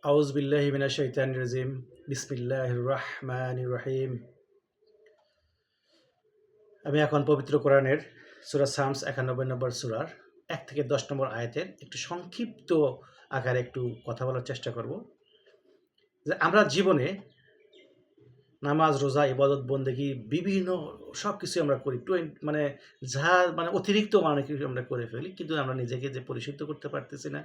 আউযু বিল্লাহি মিনাশ শাইতানির রাজিম। বিসমিল্লাহির রাহমানির রহিম। আমি এখন পবিত্র কোরআনের সূরা শামস ৯১ নম্বর সূরার ১ থেকে ১০ নম্বর আয়াতের একটু সংক্ষিপ্ত আকারে একটু কথা বলার চেষ্টা করব। যে আমরা জীবনে নামাজ, রোজা, ইবাদত, বন্দেগী বিভিন্ন সবকিছু আমরা করি। মানে যা মানে অতিরিক্ত অনেক কিছু আমরা করে ফেলি। কিন্তু আমরা নিজেকে যে পরিশুদ্ধ করতে পারতেছি না।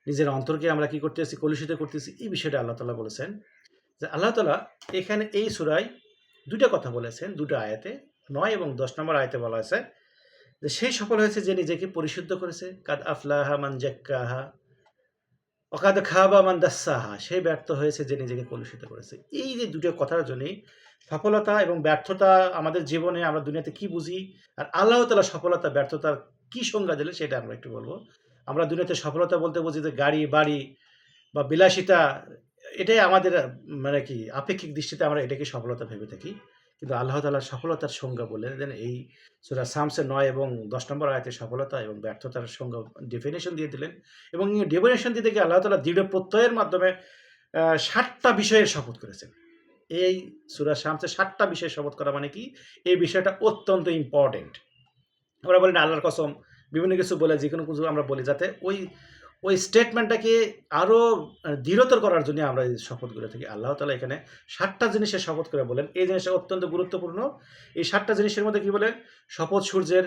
নিজের অন্তরকে আমরা কি করতেছি? কলুষিত করতেছি। এই বিষয়টা আল্লাহ তাআলা বলেছেন। যে আল্লাহ তাআলা এখানে এই সূরায় ২ টা কথা বলেছেন ২ টা আয়াতে। ৯ এবং ১০ নম্বর আয়াতে বলা হয়েছে যে, "সে সফল হয়েছে যে নিজেকে পরিশুদ্ধ করেছে। কাদ আফলাহা মান যাক্কাহা ওয়া কাদ খাবা মান দাসসাহা।" সে ব্যর্থ হয়েছে যে নিজেকে কলুষিত করেছে। এই যে ২ টা কথার জন্যই সফলতা এবং ব্যর্থতা আমাদের জীবনে আমরা দুনিয়াতে কি বুঝি? আর আল্লাহ তাআলা সফলতা, ব্যর্থতার কি সংজ্ঞা দিলেন সেটা আমরা একটু বলব। আমরা দুনিয়াতে সফলতা বলতে বুঝি যে গাড়ি, বাড়ি বা বিলাসিতা, এটাই আমাদের মানে কি আপেক্ষিক দৃষ্টিতে আমরা এটাকে সফলতা ভেবে থাকি। কিন্তু আল্লাহ তাআলা সফলতার সংজ্ঞা বলে দেন এই সূরা শামসের ৯ এবং ১০ নম্বর আয়াতে সফলতা এবং ব্যর্থতার সংজ্ঞা ডেফিনিশন দিয়ে দিলেন। এবং এই ডেফিনিশন দিতে গিয়ে আল্লাহ তাআলা দৃঢ় প্রত্যয়ের মাধ্যমে ৭ টা বিষয়ের শপথ করেছেন। এই সূরা শামসে ৭ টা বিষয়ের শপথ করা মানে কি? এই বিষয়টা অত্যন্ত ইম্পোর্টেন্ট। আমরা বলি না আল্লাহর কসম, বিভিন্ন কিছু বলে যেকোনো কিছু আমরা বলি যাতে ওই স্টেটমেন্টটাকে আরো দৃঢ়তর করার জন্য আমরা এই শপথগুলো থাকি। আল্লাহ তাআলা এখানে ৭ টা জিনিসের শপথ করে বলেন। এই জিনিসটা অত্যন্ত গুরুত্বপূর্ণ। এই ৭ টা জিনিসের মধ্যে কি বলেন? শপথ সূর্যের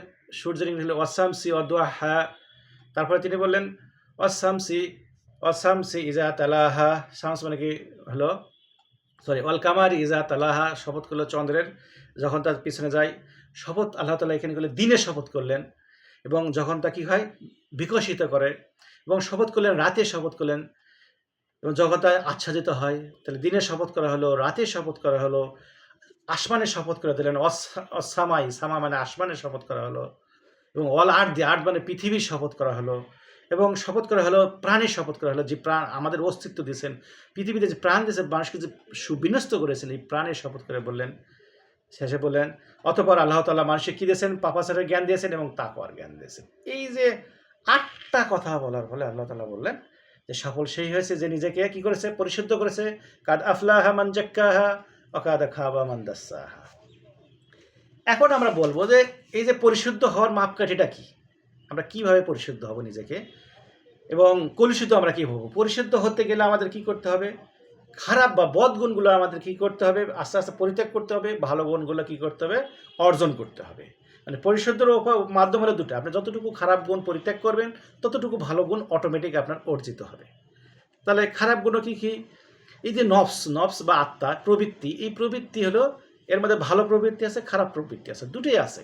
ইংরেজি হলো ওয়াস-শামসি ওয়া-দুহাহা। তারপরে তিনি বললেন ওয়াস-শামসি ইযা তালাহা। শামস মানে কি হলো ওয়াল-কামারি ইযা তালাহা। শপথ করল চন্দ্রের যখন তার পিছনে যায়। শপথ আল্লাহ তাআলা এখানে করলেন দিনের শপথ করলেন এবং যখন তা কি হয়? বিকশিত করে। এবং শপথ করলেন রাতের শপথ করলেন এবং যখন তা আচ্ছাদিত হয়, তাহলে দিনের শপথ করা হলো, রাতের শপথ করা হলো, আসমানের শপথ করে দিলেন। অস-সামাই, সামা মানে আসমানের শপথ করা হলো এবং আর্থ মানে পৃথিবীর শপথ করা হলো এবং শপথ করা হলো প্রাণের শপথ করা হলো, যে প্রাণ আমাদের অস্তিত্ব দিয়েছেন, পৃথিবীতে যে প্রাণ দিয়েছেন, মানুষকে যে সুবিন্যস্ত করেছেন, এই প্রাণের শপথ করে বললেন। শেষে বললেন, অতঃপর আল্লাহ তাআলা মানুষকে কি দিয়েছেন? পাপাচারের জ্ঞান দিয়েছেন এবং তাকওয়ার জ্ঞান দিয়েছেন। এই যে ৮ টা কথা বলার ফলে আল্লাহ তাআলা বললেন যে সফল সেই হয়েছে যে নিজেকে কি করেছে? পরিশুদ্ধ করেছে। কাদ আফলাহা মান যাক্কাহা ওয়া কাদ খাবা মান দাসসাহা। এখন আমরা বলব যে এই যে পরিশুদ্ধ হওয়ার মাপকাঠিটা কি? আমরা কিভাবে পরিশুদ্ধ হব নিজেকে? এবং কলুষিত আমরা কি হব? পরিশুদ্ধ হতে গেলে আমাদের কি করতে হবে? খারাপ বা বদ গুণগুলো আমাদের কি করতে হবে? আস্তে, আস্তে পরিত্যাগ করতে হবে। ভালো গুণগুলো কি করতে হবে? অর্জন করতে হবে। মানে পরিশুদ্ধর মাধ্যম হলো ২ টা। আপনি যতটুকু খারাপ গুণ পরিত্যাগ করবেন, ততটুকু ভালো গুণ অটোমেটিক আপনার অর্জিত হবে। তাহলে খারাপ গুণও কি? এই যে নফস বা আত্মা, প্রবৃত্তি, এই প্রবৃত্তি হলো এর মধ্যে ভালো প্রবৃত্তি আছে, খারাপ প্রবৃত্তি আছে। দুটোই আছে।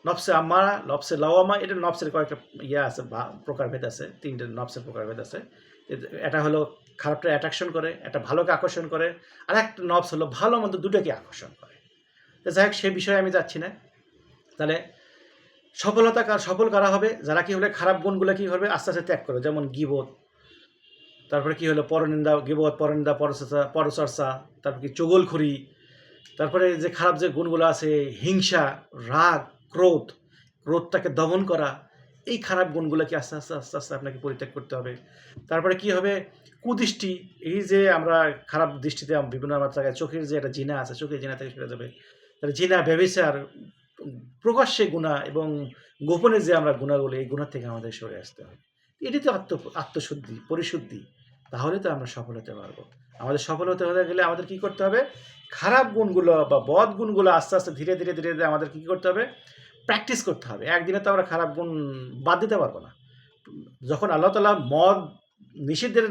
নফসে আম্মারা, নফসে লাওয়ামা, এটা নফসের কয়েকটা আছে, প্রকারভেদ আছে। ৩ টে নফসের প্রকারভেদ আছে। এটা হলো খারাপটা অ্যাট্রাকশন করে, একটা ভালোকে আকর্ষণ করে। আরেকটা নফস হলো ভালো মন্দ দুটোকে আকর্ষণ করে। তো যাই হোক, সে বিষয়ে আমি যাচ্ছি না। তাহলে সফল কারা হবে? যারা কি হলে খারাপ গুণগুলো কি হবে? আস্তে, আস্তে ত্যাগ করে। যেমন গীবত, তারপরে কি হলো পরনিন্দা, গীবত, পরনিন্দা, পরচর্চা, তারপর কি চুগলখড়ি, তারপরে যে খারাপ যে গুণগুলো আছে, হিংসা, রাগ, ক্রোধটাকে দমন করা, এই খারাপ গুণগুলোকে আস্তে, আস্তে, আস্তে, আস্তে আপনাকে পরিত্যাগ করতে হবে। তারপরে কি হবে? কুদৃষ্টি, এই যে আমরা খারাপ দৃষ্টিতে বিভিন্ন আমার জায়গায় চোখের যে একটা জিনা আছে, চোখের জিনা থেকে সরে যাবে। তাহলে জিনা, ব্যভিচার, প্রকাশ্যে গুনাহ এবং গোপনে যে আমরা গুনাহগুলো, এই গুনাহ থেকে আমাদের সরে আসতে হবে। এটি তো আত্মশুদ্ধি, পরিশুদ্ধি। তাহলে তো আমরা সফল হতে পারবো। আমাদের সফল হতে গেলে আমাদের কি করতে হবে? খারাপ গুণগুলো বা বদ গুণগুলো আস্তে, আস্তে ধীরে, ধীরে, ধীরে, ধীরে আমাদের কি করতে হবে? প্র্যাকটিস করতে হবে। একদিনে তো আমরা খারাপ গুণ বাদ দিতে পারবো না। যখন আল্লাহ তাআলা মদ নিষিদ্ধের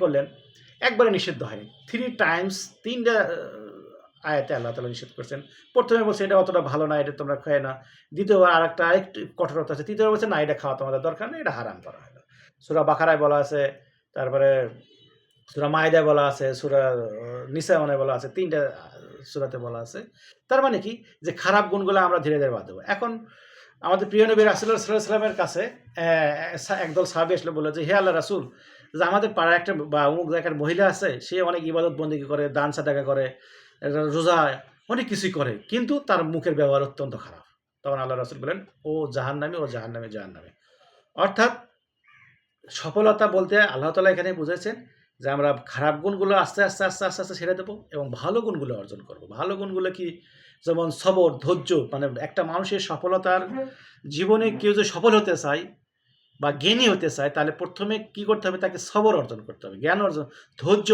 করলেন, একবারে নিষিদ্ধ হয়নি। 3 টাইমস ৩ টা আয়াতে আল্লাহ তাআলা নিষেধ করেছেন। ১ম এ বলছে এটা অতটা ভালো না, এটা তোমরা খেয়ে না। দ্বিতীয়বার আরেকটু কঠোরতা আছে। তৃতীয়বার বলছে না, এটা খাওয়া তোমাদের দরকার নেই, এটা হারাম করা হলো। সূরা বাকারায় বলা আছে, তারপরে সূরা মাইদায় বলা আছে, সূরা নিসা বলা আছে, ৩ টা সূরাতে বলা আছে। তার মানে কি? যে খারাপ গুণগুলো আমরা ধীরে, ধীরে বাদ দেব। এখন আমাদের প্রিয় নবী রাসূলুল্লাহ সাল্লাল্লাহু আলাইহি ওয়াসাল্লামের কাছে একদল সাহাবী আসলে বলল যে, হে আল্লাহর রাসূল, যে আমাদের পাড়ায় একটা বা অমুক জায়গার মহিলা আছে, সে অনেক ইবাদত বন্দেগী করে, দান সাদাকা করে, রোজা, অনেক কিছুই করে। কিন্তু তার মুখের ব্যবহার অত্যন্ত খারাপ। তখন আল্লাহর রাসূল বললেন, ও জাহান্নামী, ও জাহান্নামী, জাহান্নামী। অর্থাৎ সফলতা বলতে আল্লাহ তাআলা এখানে বুঝাইছেন যে আমরা খারাপ গুণগুলো আস্তে আস্তে আস্তে আস্তে আস্তে ছেড়ে দেবো এবং ভালো গুণগুলো অর্জন করব। ভালো গুণগুলো কি? যেমন সবর, ধৈর্য। মানে একটা মানুষের সফলতার জীবনে কেউ যদি সফল হতে চায় বা জ্ঞানী হতে চায়, তাহলে প্রথমে কি করতে হবে? তাকে সবর অর্জন করতে হবে, জ্ঞান অর্জন, ধৈর্য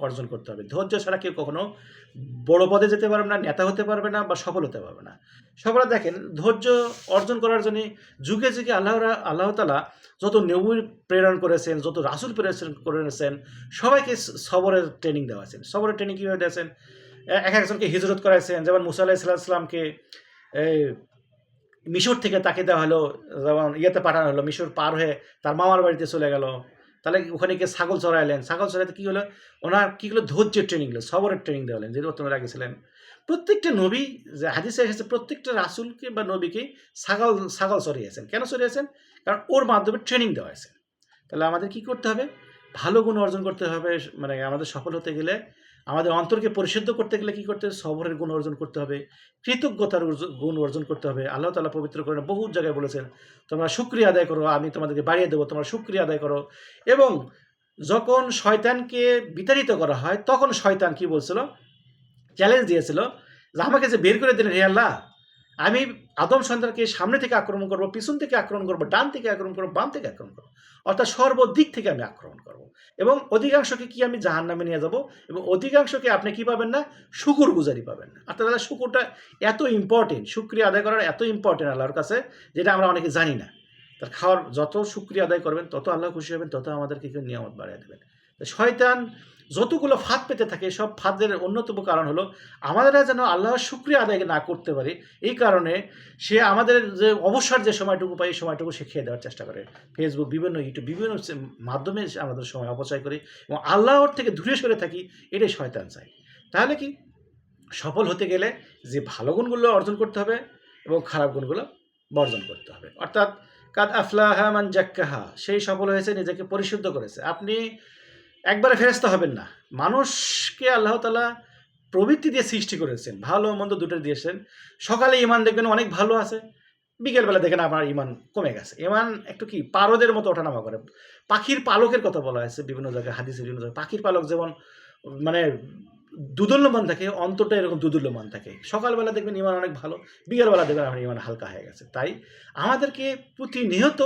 অর্জন করতে হবে। ধৈর্য ছাড়া কেউ কখনো বড় পদে যেতে পারবে না, নেতা হতে পারবে না বা সফল হতে পারবে না। সফলতা দেখেন, ধৈর্য অর্জন করার জন্য যুগে যুগে আল্লাহ তাআলা যত নবী প্রেরণ করেছেন, যত রাসূল প্রেরণ করেছেন, সবাইকে সবরের ট্রেনিং দেওয়া হয়েছে। সবরের ট্রেনিং কীভাবে দিয়েছেন? এক একজনকে হিজরত করাইছেন। যেমন মুসা আলাইহিস সালামকে এই মিশর থেকে তাকে দেওয়া হলো, যেমন ইয়েতে পাঠানো হলো, মিশর পার হয়ে তার মামার বাড়িতে চলে গেল। তাহলে ওখানে গিয়ে ছাগল চড়াইলেন। ছাগল চড়াইতে কী হলো? ওনার কী হলো? ধৈর্যের ট্রেনিং হলো, সবরের ট্রেনিং দেওয়া হলেন, যেহেতু তোমরা রেখেছিলেন। প্রত্যেকটা নবী যে হাদিসে এসেছে, প্রত্যেকটা রাসূলকে বা নবীকে ছাগল চড়িয়েছেন। কেন চড়িয়েছেন? কারণ ওর মাধ্যমে ট্রেনিং দেওয়া হয়েছে। তাহলে আমাদের কি করতে হবে? ভালো গুণ অর্জন করতে হবে। মানে আমাদের সফল হতে গেলে, আমাদের অন্তরকে পরিশুদ্ধ করতে গেলে কি করতে হবে? সবরের গুণ অর্জন করতে হবে, কৃতজ্ঞতার গুণ অর্জন করতে হবে। আল্লাহ তাআলা পবিত্র কোরআনে বহু জায়গায় বলেছেন, তোমরা শুকরিয়া আদায় করো, আমি তোমাদেরকে বাড়িয়ে দেবো, তোমরা শুকরিয়া আদায় করো। এবং যখন শয়তানকে বিতাড়িত করা হয়, তখন শয়তান কি বলছিল? চ্যালেঞ্জ দিয়েছিল যে আমাকে যে বের করে দিলেন হে আল্লাহ, আমি আদম সন্তানকে সামনে থেকে আক্রমণ করব, পিছন থেকে আক্রমণ করব, ডান থেকে আক্রমণ করব, বাম থেকে আক্রমণ করব, অর্থাৎ সর্বদিক থেকে আমি আক্রমণ করব এবং অধিকাংশকে কি আমি জাহান্নামে নিয়ে যাব এবং অধিকাংশকে আপনি কি পাবেন না? শুকুর গুজারি পাবেন না। অর্থাৎ আল্লাহ শুকুরটা এত ইম্পর্টেন্ট, শুকরিয়া আদায় করার এত ইম্পর্টেন্ট আল্লাহর কাছে, যেটা আমরা অনেকে জানি না। তার খাওয়ার যত শুকরিয়া আদায় করবেন, তত আল্লাহ খুশি হবেন, তত আমাদেরকে কেউ নিয়ামত বাড়িয়ে দেবেন। শয়তান যতগুলো ফাঁদ পেতে থাকে, সব ফাঁদের অন্যতম কারণ হলো আমাদেরা যেন আল্লাহর শুকরিয়া আদায় না করতে পারি। এই কারণে সে আমাদের যে অবসর যে সময়টুকু পাই, এই সময়টুকু সে খেয়ে দেওয়ার চেষ্টা করে। ফেসবুক, বিভিন্ন ইউটিউব, বিভিন্ন মাধ্যমে আমাদের সময় অপচয় করি এবং আল্লাহর থেকে দূরে সরে থাকি। এটাই শয়তান চায়। তাহলে কি? সফল হতে গেলে যে ভালো গুণগুলো অর্জন করতে হবে এবং খারাপ গুণগুলো বর্জন করতে হবে। অর্থাৎ কাদ আফলাহা মান জাক্কাহা, সেই সফল হয়েছে, নিজেকে পরিশুদ্ধ করেছে। আপনি একবারে ফেরেশতা হবেন না। মানুষকে আল্লাহ তাআলা প্রবৃত্তি দিয়ে সৃষ্টি করেছেন, ভালো মন্দ দুটো দিয়েছেন। সকালে ঈমান দেখবেন অনেক ভালো আছে, বিকেলবেলা দেখেন আপনার ঈমান কমে গেছে। ঈমান একটু কি পারদের মতো ওঠানামা করে। পাখির পালকের কথা বলা হয়েছে বিভিন্ন জায়গায়, হাদিসে বিভিন্ন জায়গায়। পাখির পালক যেমন মানে দুদুল্যমান থাকে, অন্তরটা এরকম দুদুল্যমান থাকে। সকালবেলা দেখবেন ঈমান অনেক ভালো, বিকেলবেলা দেখবেন আপনার ঈমান হালকা হয়ে গেছে। তাই আমাদেরকে প্রতিনিয়ত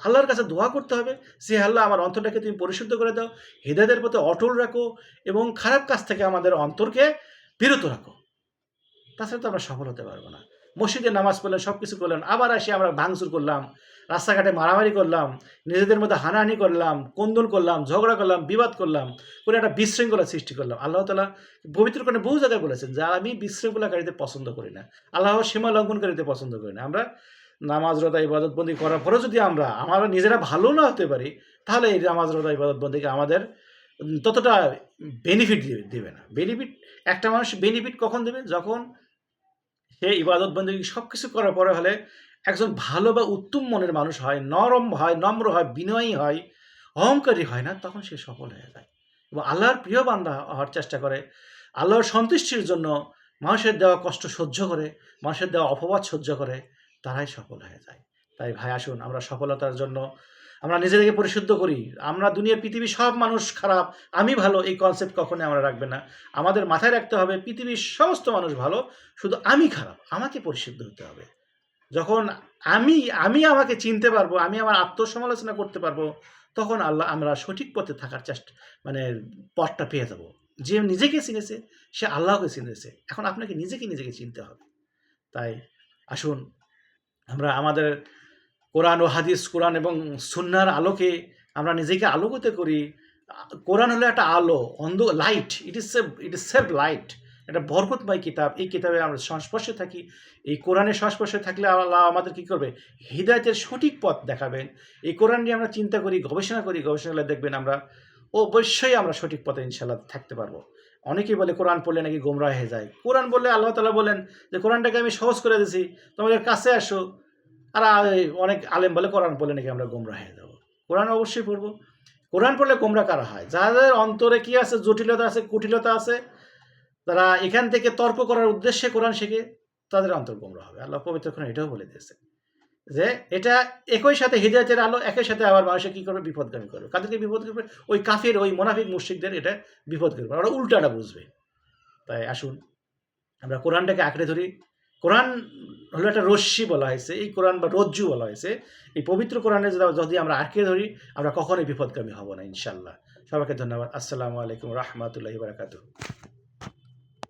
আল্লাহর কাছে দোয়া করতে হবে, সে আল্লাহ আমার অন্তরটাকে তুমি পরিশুদ্ধ করে দাও, হিদায়াতের পথে অটল রাখো এবং খারাপ কাজ থেকে আমাদের অন্তরকে বিরত রাখো। তাছাড়া তো আমরা সফল হতে পারবো না। মসজিদে নামাজ পড়লেন, সব কিছু করলেন, আবার এসে আমরা ভাঙচুর করলাম, রাস্তাঘাটে মারামারি করলাম, নিজেদের মধ্যে হানাহানি করলাম, কোন্দল করলাম, ঝগড়া করলাম, বিবাদ করলাম, করে একটা বিশৃঙ্খলা সৃষ্টি করলাম। আল্লাহ তাআলা পবিত্র কোরআনে বহু জায়গায় বলেছেন যে আমি বিশৃঙ্খলাকারীদের পছন্দ করি না, আল্লাহ সীমা লঙ্ঘনকারীদের পছন্দ করি না। আমরা নামাজ রোজা ইবাদত বন্দি করার পরেও যদি আমরা নিজেরা ভালো না হতে পারি, তাহলে এই নামাজ রোজা ইবাদত বন্দিকে আমাদের ততটা বেনিফিট দেবে না। বেনিফিট একটা মানুষ বেনিফিট কখন দেবে? যখন সে ইবাদত বন্দেগী সব কিছু করার পরে হলে একজন ভালো বা উত্তম মনের মানুষ হয়, নরম হয়, নম্র হয়, বিনয়ী হয়, অহংকারী হয় না, তখন সে সফল হয়ে যায় এবং আল্লাহর প্রিয় বান্দা হওয়ার চেষ্টা করে। আল্লাহর সন্তুষ্টির জন্য মানুষের দেওয়া কষ্ট সহ্য করে, মানুষের দেওয়া অপবাদ সহ্য করে, তারাই সফল হয়ে যায়। তাই ভাই আসুন, আমরা সফলতার জন্য আমরা নিজেদেরকে পরিশুদ্ধ করি। আমরা দুনিয়ার পৃথিবীর সব মানুষ খারাপ, আমি ভালো, এই কনসেপ্ট কখনোই আমরা রাখবে না। আমাদের মাথায় রাখতে হবে পৃথিবীর সমস্ত মানুষ ভালো, শুধু আমি খারাপ, আমাকে পরিশুদ্ধ হতে হবে। যখন আমি আমি আমাকে চিনতে পারবো, আমি আমার আত্মসমালোচনা করতে পারবো, তখন আমরা সঠিক পথে থাকার চেষ্টা মানে পথটা পেয়ে যাব। যে নিজেকে চিনেছে সে আল্লাহকে চিনেছে। এখন আপনাকে নিজেকে চিনতে হবে। তাই আসুন, আমরা আমাদের কোরআন ও হাদিস, কোরআন এবং সুন্নাহর আলোকে আমরা নিজেকে আলোকিত করি। কোরআন হলো একটা আলো, light. It is save light. একটা বরকতময় কিতাব। এই কিতাবে আমরা সংস্পর্শে থাকি। এই কোরআনের সংস্পর্শে থাকলে আল্লাহ আমাদের কী করবে? হিদায়াতের সঠিক পথ দেখাবেন। এই কোরআন নিয়ে আমরা চিন্তা করি, গবেষণা করি, গবেষণাগুলো দেখবেন আমরা অবশ্যই আমরা সঠিক পথে ইনশাআল্লাহ থাকতে পারবো। অনেকেই বলে কোরআন পড়লে নাকি গোমরাহ হয়ে যায়। কোরআন বললে আল্লাহ তাআলা বলেন যে কোরআনটাকে আমি সহজ করে দিয়েছি, তোমাদের কাছে আসো। আর অনেক আলেম বলে কোরআন পড়লে নাকি আমরা গোমরাহ হয়ে যাবো। কোরআন অবশ্যই পড়বো। কোরআন পড়লে গোমরাহ কারা হয়? যাদের অন্তরে কি আছে? জটিলতা আছে, কুটিলতা আছে, তারা এখান থেকে তর্ক করার উদ্দেশ্যে কোরআন শেখে, তাদের অন্তর গোমরাহ হবে। আল্লাহ পবিত্র কোরআনে এটাও বলে দিয়েছে যে এটা একই সাথে হিদায়াতের আলো, একই সাথে আবার মানুষের কী করবে, বিপদগামী করবে। কাদেরকে বিপদ করবে? ওই কাফের, ওই মুনাফিক মুশরিকদের এটা বিপদ করবে, ওরা উল্টাটা বুঝবে। তাই আসুন আমরা কোরআনটাকে আঁকড়ে ধরি। কোরআন হলো একটা রশ্মি বলা হয়েছে, এই কোরআন বা রজ্জু বলা হয়েছে। এই পবিত্র কোরআনে যদি আমরা আঁকড়ে ধরি, আমরা কখনোই বিপদগামী হব না ইনশাল্লাহ। সবাইকে ধন্যবাদ। আসসালামু আলাইকুম রহমতুল্লাহি বারাকাতুহু।